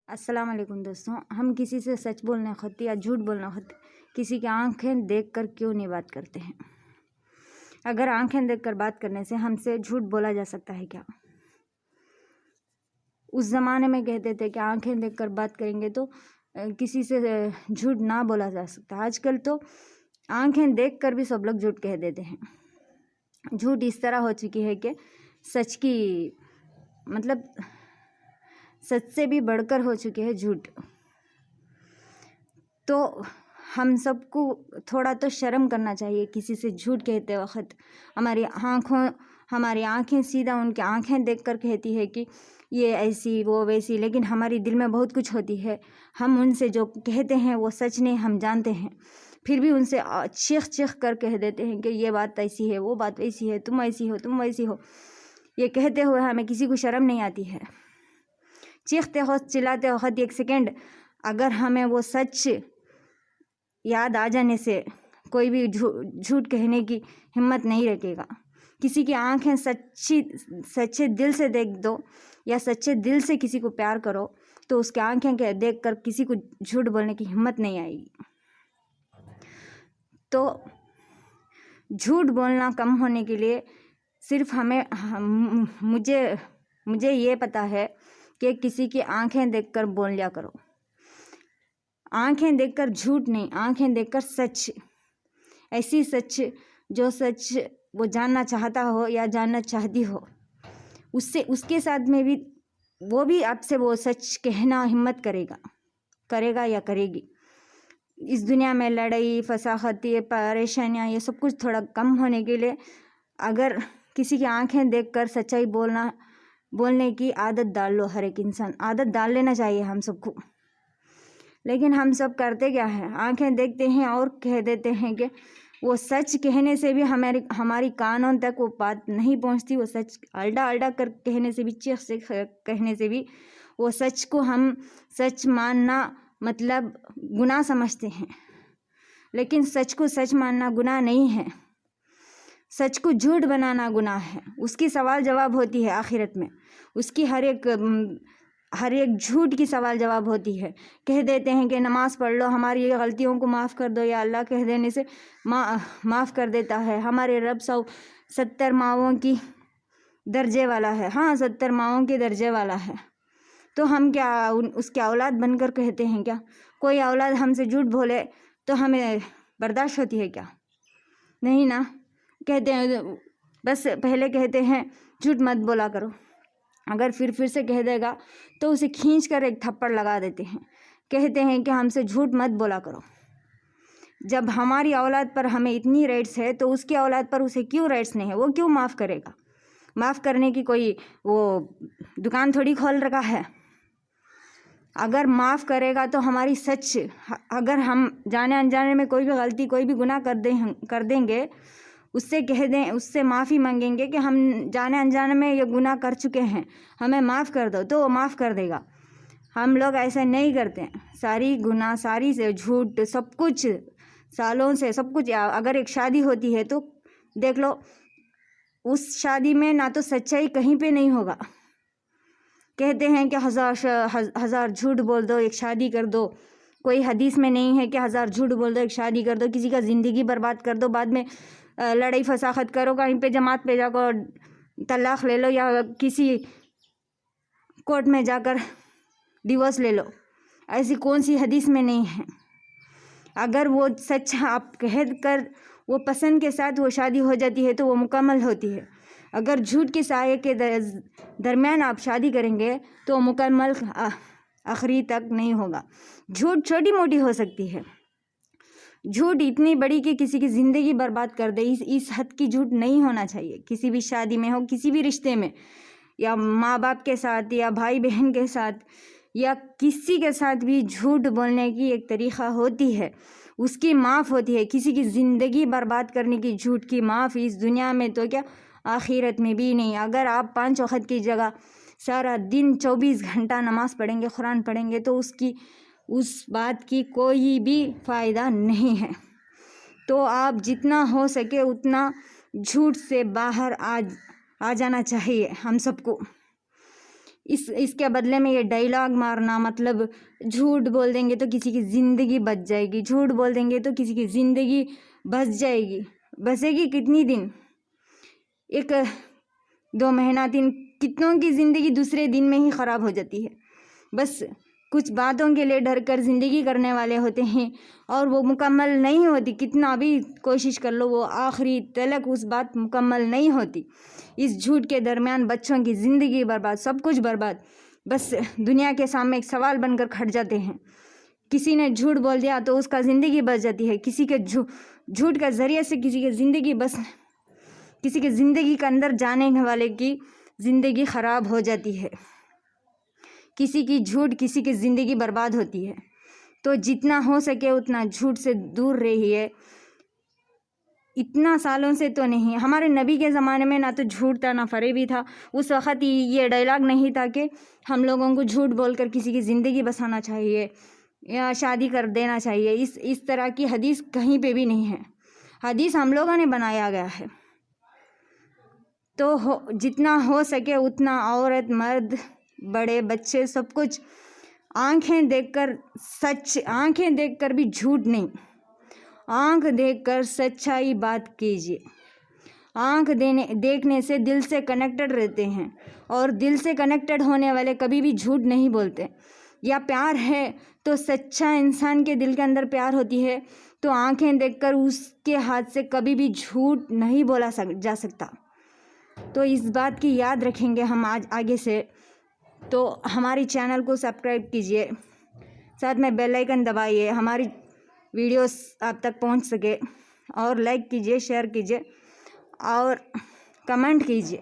अस्सलाम वालेकुम दोस्तों। हम किसी से सच बोलने वक्त या झूठ बोलने वक्त किसी की आंखें देखकर क्यों नहीं बात करते हैं? अगर आंखें देखकर बात करने से हमसे झूठ बोला जा सकता है क्या? उस ज़माने में कहते थे कि आंखें देखकर बात करेंगे तो किसी से झूठ ना बोला जा सकता। आजकल तो आंखें देखकर भी सब लोग झूठ कह देते हैं। झूठ इस तरह हो चुकी है कि सच की मतलब सच से भी बढ़कर हो चुके हैं झूठ। तो हम सबको थोड़ा तो शर्म करना चाहिए किसी से झूठ कहते वक्त। हमारी आंखें सीधा उनकी आंखें देखकर कहती है कि ये ऐसी वो वैसी, लेकिन हमारी दिल में बहुत कुछ होती है। हम उनसे जो कहते हैं वो सच नहीं, हम जानते हैं, फिर भी उनसे चीख चीख कर कह देते हैं कि ये बात ऐसी है, वो बात वैसी है, तुम ऐसी हो, तुम वैसी हो। ये कहते हुए हमें किसी को शर्म नहीं आती है। चीखते हो चिल्लाते वक्त एक सेकेंड अगर हमें वो सच याद आ जाने से कोई भी झूठ कहने की हिम्मत नहीं रखेगा। किसी की आंखें सच्चे दिल से देख दो या सच्चे दिल से किसी को प्यार करो तो उसकी आंखें देख कर किसी को झूठ बोलने की हिम्मत नहीं आएगी। तो झूठ बोलना कम होने के लिए सिर्फ मुझे ये पता है कि किसी की आंखें देखकर बोल लिया करो। आंखें देखकर झूठ नहीं, आंखें देखकर सच। ऐसी सच जो सच वो जानना चाहता हो या जानना चाहती हो, उसके साथ में भी वो भी आपसे वो सच कहना हिम्मत करेगा या करेगी। इस दुनिया में लड़ाई फसाखत ये परेशानियाँ ये सब कुछ थोड़ा कम होने के लिए अगर किसी की आंखें देखकर सच्चाई बोलने की आदत डाल लो। हर एक इंसान आदत डाल लेना चाहिए हम सबको। लेकिन हम सब करते क्या है, आंखें देखते हैं और कह देते हैं कि वो सच कहने से भी हमारी कानों तक वो बात नहीं पहुंचती। वो सच अल्डा कर कहने से भी, चीख से कहने से भी वो सच को हम सच मानना मतलब गुनाह समझते हैं। लेकिन सच को सच मानना गुनाह नहीं है, सच को झूठ बनाना गुनाह है। उसकी सवाल जवाब होती है आखिरत में, उसकी हर एक झूठ की सवाल जवाब होती है। कह देते हैं कि नमाज पढ़ लो, हमारी ये गलतियों को माफ़ कर दो, या अल्लाह कह देने से माफ़ कर देता है। हमारे रब 70 माओं की दर्जे वाला है। हाँ, 70 माओं के दर्जे वाला है। तो हम क्या उसके औलाद बनकर कहते हैं क्या? कोई औलाद हमसे झूठ बोले तो हमें बर्दाश्त होती है क्या? नहीं ना। कहते हैं बस पहले कहते हैं झूठ मत बोला करो, अगर फिर से कह देगा तो उसे खींच कर एक थप्पड़ लगा देते हैं। कहते हैं कि हमसे झूठ मत बोला करो। जब हमारी औलाद पर हमें इतनी राइट्स है तो उसकी औलाद पर उसे क्यों राइट्स नहीं है? वो क्यों माफ़ करेगा? माफ़ करने की कोई वो दुकान थोड़ी खोल रखा है। अगर माफ़ करेगा तो हमारी सच, अगर हम जाने अनजाने में कोई भी गलती कोई भी गुनाह कर देंगे, उससे कह दें, उससे माफ़ी मांगेंगे कि हम जाने अनजाने में ये गुनाह कर चुके हैं, हमें माफ़ कर दो, तो वो माफ़ कर देगा। हम लोग ऐसा नहीं करते हैं। सारी गुनाह, सारी से झूठ, सब कुछ सालों से सब कुछ। अगर एक शादी होती है तो देख लो, उस शादी में ना तो सच्चाई कहीं पे नहीं होगा। कहते हैं कि हज़ार झूठ बोल दो एक शादी कर दो। कोई हदीस में नहीं है कि 1000 झूठ बोल दो एक शादी कर दो। किसी का ज़िंदगी बर्बाद कर दो, बाद में लड़ाई फसाखत करो, कहीं पे जमात पे जाकर तलाक ले लो या किसी कोर्ट में जाकर डिवोर्स ले लो। ऐसी कौन सी हदीस में नहीं है? अगर वो सच आप कह कर वो पसंद के साथ वो शादी हो जाती है तो वो मुकम्मल होती है। अगर झूठ के साये के दरमियान आप शादी करेंगे तो वो मुकम्मल आखिरी तक नहीं होगा। झूठ छोटी मोटी हो सकती है, झूठ इतनी बड़ी कि किसी की ज़िंदगी बर्बाद कर दे, इस हद की झूठ नहीं होना चाहिए। किसी भी शादी में हो, किसी भी रिश्ते में, या माँ बाप के साथ या भाई बहन के साथ या किसी के साथ भी झूठ बोलने की एक तरीक़ा होती है, उसकी माफ़ होती है। किसी की ज़िंदगी बर्बाद करने की झूठ की माफ़ इस दुनिया में तो क्या आखिरत में भी नहीं। अगर आप 5 वक्त की जगह सारा दिन 24 घंटा नमाज़ पढ़ेंगे, कुरान पढ़ेंगे, तो उस बात की कोई भी फ़ायदा नहीं है। तो आप जितना हो सके उतना झूठ से बाहर आ जाना चाहिए हम सबको। اس کے بدلے میں یہ ڈائلاگ مارنا، مطلب جھوٹ بول دیں گے تو کسی کی زندگی بچ جائے گی، جھوٹ بول دیں گے تو کسی کی زندگی بچ جائے گی، بسے گی کتنی دن، 1-2 مہینہ، کتنوں کی زندگی دوسرے دن میں ہی خراب ہو جاتی ہے۔ بس کچھ باتوں کے لیے ڈر کر زندگی کرنے والے ہوتے ہیں اور وہ مکمل نہیں ہوتی، کتنا بھی کوشش کر لو وہ آخری تلک اس بات مکمل نہیں ہوتی۔ اس جھوٹ کے درمیان بچوں کی زندگی برباد، سب کچھ برباد، بس دنیا کے سامنے ایک سوال بن کر کھڑ جاتے ہیں۔ کسی نے جھوٹ بول دیا تو اس کا زندگی بچ جاتی ہے، کسی کے جھوٹ کے ذریعے سے کسی کے زندگی کے اندر جانے والے کی زندگی خراب ہو جاتی ہے، کسی کی جھوٹ کسی کی زندگی برباد ہوتی ہے۔ تو جتنا ہو سکے اتنا جھوٹ سے دور رہیے۔ اتنا سالوں سے تو نہیں، ہمارے نبی کے زمانے میں نہ تو جھوٹ تھا نہ فریبی تھا، اس وقت یہ ڈائلاگ نہیں تھا کہ ہم لوگوں کو جھوٹ بول کر کسی کی زندگی بسانا چاہیے یا شادی کر دینا چاہیے، اس طرح کی حدیث کہیں پہ بھی نہیں ہے، حدیث ہم لوگوں نے بنایا گیا ہے۔ تو جتنا ہو سکے اتنا عورت مرد بڑے بچے سب کچھ آنکھیں دیکھ کر آنکھیں دیکھ کر بھی جھوٹ نہیں، آنکھ دیکھ کر سچائی بات کیجیے۔ آنکھ دیکھنے سے دل سے کنیکٹڈ رہتے ہیں، اور دل سے کنیکٹڈ ہونے والے کبھی بھی جھوٹ نہیں بولتے۔ یا پیار ہے تو سچا انسان کے دل کے اندر پیار ہوتی ہے تو آنکھیں دیکھ کر اس کے ہاتھ سے کبھی بھی جھوٹ نہیں بولا جا سکتا۔ تو اس بات کی یاد رکھیں گے ہم آگے سے۔ تو ہماری چینل کو سبسکرائب کیجیے، ساتھ میں بیل آئیکن دبائیے، ہماری ویڈیوز آپ تک پہنچ سکے، اور لائک کیجیے، شیئر کیجیے اور کمنٹ کیجیے۔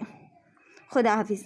خدا حافظ۔